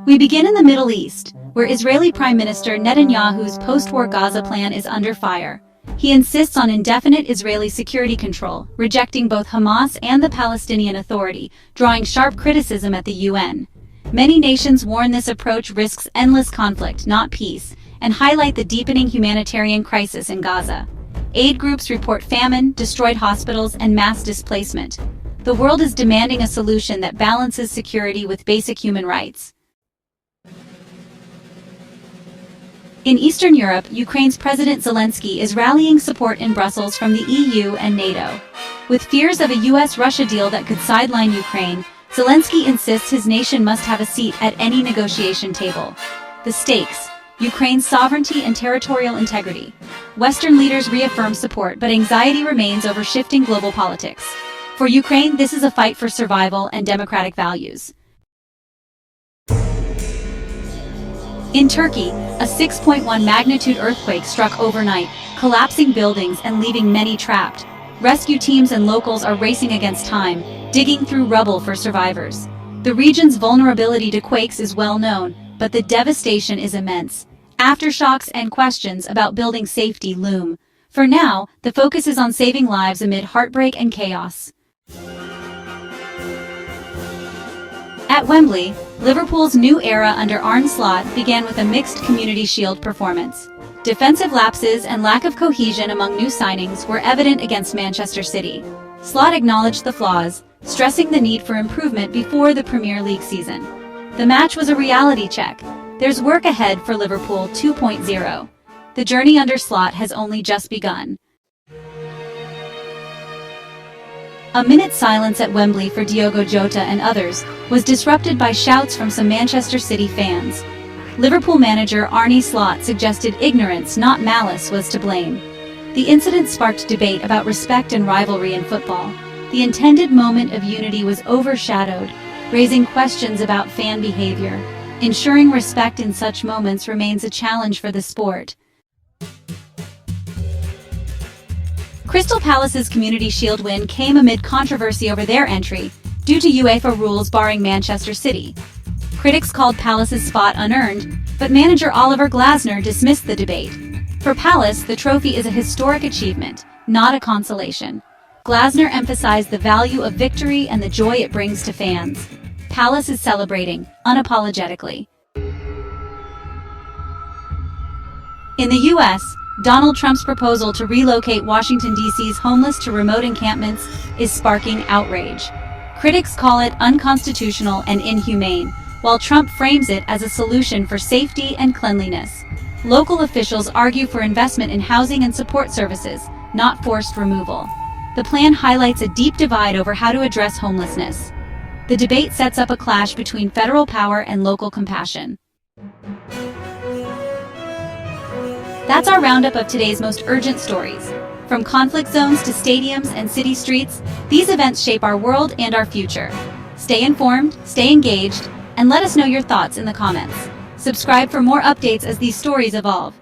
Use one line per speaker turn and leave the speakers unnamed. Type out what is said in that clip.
We begin in the Middle East, where Israeli Prime Minister Netanyahu's post-war Gaza plan is under fire. He insists on indefinite Israeli security control, rejecting both Hamas and the Palestinian Authority, drawing sharp criticism at the UN. Many nations warn this approach risks endless conflict, not peace, and highlight the deepening humanitarian crisis in Gaza. Aid groups report famine, destroyed hospitals, and mass displacement. The world is demanding a solution that balances security with basic human rights. In Eastern Europe, Ukraine's President Zelensky is rallying support in Brussels from the EU and NATO. With fears of a US-Russia deal that could sideline Ukraine, Zelensky insists his nation must have a seat at any negotiation table. The stakes: Ukraine's sovereignty and territorial integrity. Western leaders reaffirm support, but anxiety remains over shifting global politics. For Ukraine, this is a fight for survival and democratic values. In Turkey, a 6.1 magnitude earthquake struck overnight, collapsing buildings and leaving many trapped. Rescue teams and locals are racing against time, digging through rubble for survivors. The region's vulnerability to quakes is well known, but the devastation is immense. Aftershocks and questions about building safety loom. For now, the focus is on saving lives amid heartbreak and chaos. At Wembley, Liverpool's new era under Arne Slot began with a mixed Community Shield performance. Defensive lapses and lack of cohesion among new signings were evident against Manchester City. Slot acknowledged the flaws, stressing the need for improvement before the Premier League season. The match was a reality check. There's work ahead for Liverpool 2.0. The journey under Slot has only just begun. A minute's silence at Wembley for Diogo Jota and others was disrupted by shouts from some Manchester City fans. Liverpool manager Arne Slot suggested ignorance, not malice, was to blame. The incident sparked debate about respect and rivalry in football. The intended moment of unity was overshadowed, raising questions about fan behavior. Ensuring respect in such moments remains a challenge for the sport. Crystal Palace's Community Shield win came amid controversy over their entry, due to UEFA rules barring Manchester City. Critics called Palace's spot unearned, but manager Oliver Glasner dismissed the debate. For Palace, the trophy is a historic achievement, not a consolation. Glasner emphasized the value of victory and the joy it brings to fans. Palace is celebrating, unapologetically. In the US, Donald Trump's proposal to relocate Washington, D.C.'s homeless to remote encampments is sparking outrage. Critics call it unconstitutional and inhumane, while Trump frames it as a solution for safety and cleanliness. Local officials argue for investment in housing and support services, not forced removal. The plan highlights a deep divide over how to address homelessness. The debate sets up a clash between federal power and local compassion. That's our roundup of today's most urgent stories. From conflict zones to stadiums and city streets, these events shape our world and our future. Stay informed, stay engaged, and let us know your thoughts in the comments. Subscribe for more updates as these stories evolve.